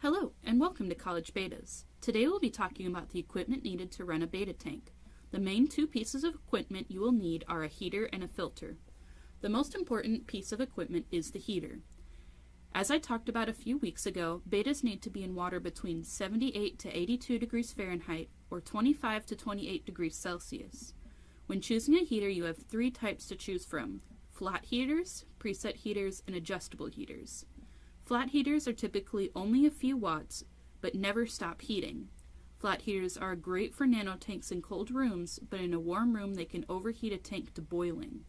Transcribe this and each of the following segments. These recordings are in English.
Hello, and welcome to College Betas. Today we'll be talking about the equipment needed to run a beta tank. The main two pieces of equipment you will need are a heater and a filter. The most important piece of equipment is the heater. As I talked about a few weeks ago, betas need to be in water between 78 to 82 degrees Fahrenheit or 25 to 28 degrees Celsius. When choosing a heater, you have three types to choose from: flat heaters, preset heaters, and adjustable heaters. Flat heaters are typically only a few watts, but never stop heating. Flat heaters are great for nanotanks in cold rooms, but in a warm room they can overheat a tank to boiling.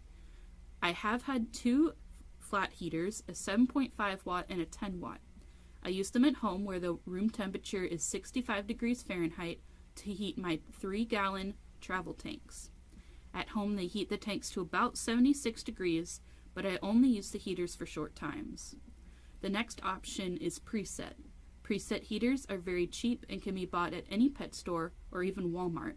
I have had two flat heaters, a 7.5 watt and a 10 watt. I use them at home where the room temperature is 65 degrees Fahrenheit to heat my 3-gallon travel tanks. At home they heat the tanks to about 76 degrees, but I only use the heaters for short times. The next option is preset. Preset heaters are very cheap and can be bought at any pet store or even Walmart.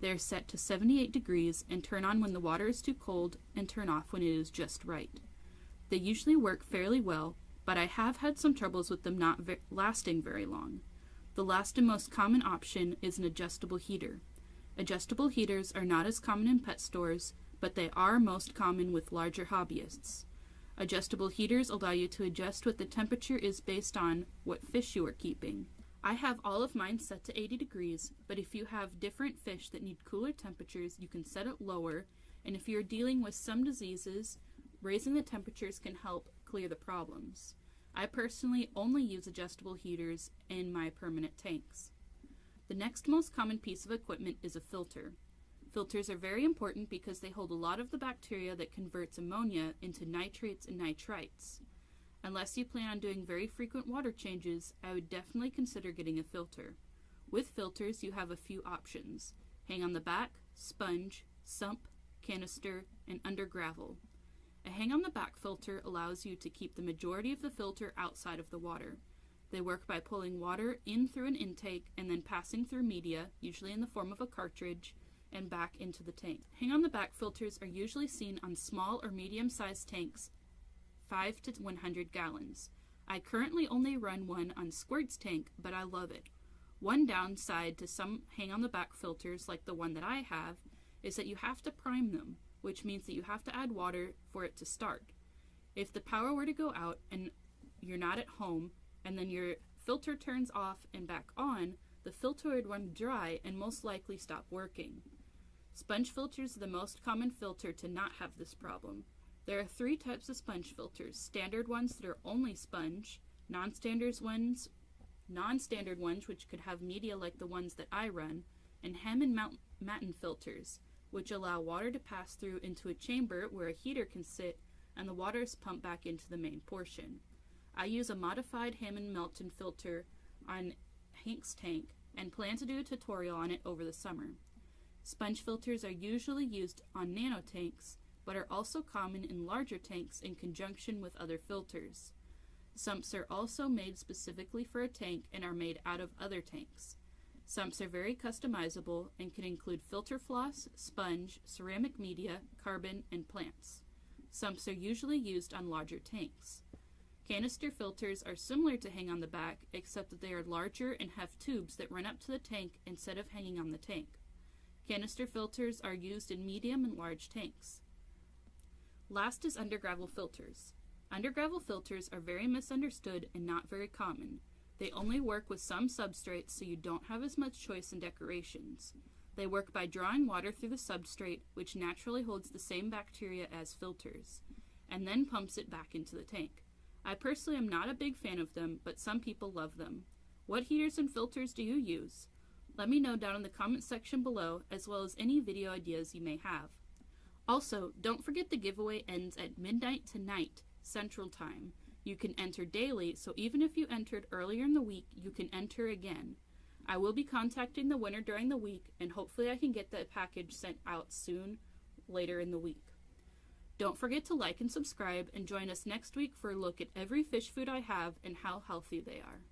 They are set to 78 degrees and turn on when the water is too cold and turn off when it is just right. They usually work fairly well, but I have had some troubles with them not lasting very long. The last and most common option is an adjustable heater. Adjustable heaters are not as common in pet stores, but they are most common with larger hobbyists. Adjustable heaters allow you to adjust what the temperature is based on what fish you are keeping. I have all of mine set to 80 degrees, but if you have different fish that need cooler temperatures, you can set it lower, and if you're dealing with some diseases, raising the temperatures can help clear the problems. I personally only use adjustable heaters in my permanent tanks. The next most common piece of equipment is a filter. Filters are very important because they hold a lot of the bacteria that converts ammonia into nitrates and nitrites. Unless you plan on doing very frequent water changes, I would definitely consider getting a filter. With filters, you have a few options: hang on the back, sponge, sump, canister, and Undergravel. A hang on the back filter allows you to keep the majority of the filter outside of the water. They work by pulling water in through an intake and then passing through media, usually in the form of a cartridge, and back into the tank. Hang on the back filters are usually seen on small or medium-sized tanks, 5 to 100 gallons. I currently only run one on Squirt's tank, but I love it. One downside to some hang on the back filters, like the one that I have, is that you have to prime them, which means that you have to add water for it to start. If the power were to go out and you're not at home, and then your filter turns off and back on, the filter would run dry and most likely stop working. Sponge filters are the most common filter to not have this problem. There are three types of sponge filters: standard ones that are only sponge, non-standard ones which could have media like the ones that I run, and hem and matten filters, which allow water to pass through into a chamber where a heater can sit and the water is pumped back into the main portion. I use a modified Hammond Melton filter on Hank's tank and plan to do a tutorial on it over the summer. Sponge filters are usually used on nanotanks, but are also common in larger tanks in conjunction with other filters. Sumps are also made specifically for a tank and are made out of other tanks. Sumps are very customizable and can include filter floss, sponge, ceramic media, carbon, and plants. Sumps are usually used on larger tanks. Canister filters are similar to hang on the back, except that they are larger and have tubes that run up to the tank instead of hanging on the tank. Canister filters are used in medium and large tanks. Last is Undergravel filters. Undergravel filters are very misunderstood and not very common. They only work with some substrates, so you don't have as much choice in decorations. They work by drawing water through the substrate, which naturally holds the same bacteria as filters, and then pumps it back into the tank. I personally am not a big fan of them, but some people love them. What heaters and filters do you use? Let me know down in the comment section below, as well as any video ideas you may have. Also, don't forget the giveaway ends at midnight tonight, Central Time. You can enter daily, so even if you entered earlier in the week, you can enter again. I will be contacting the winner during the week, and hopefully I can get the package sent out soon, later in the week. Don't forget to like and subscribe, and join us next week for a look at every fish food I have and how healthy they are.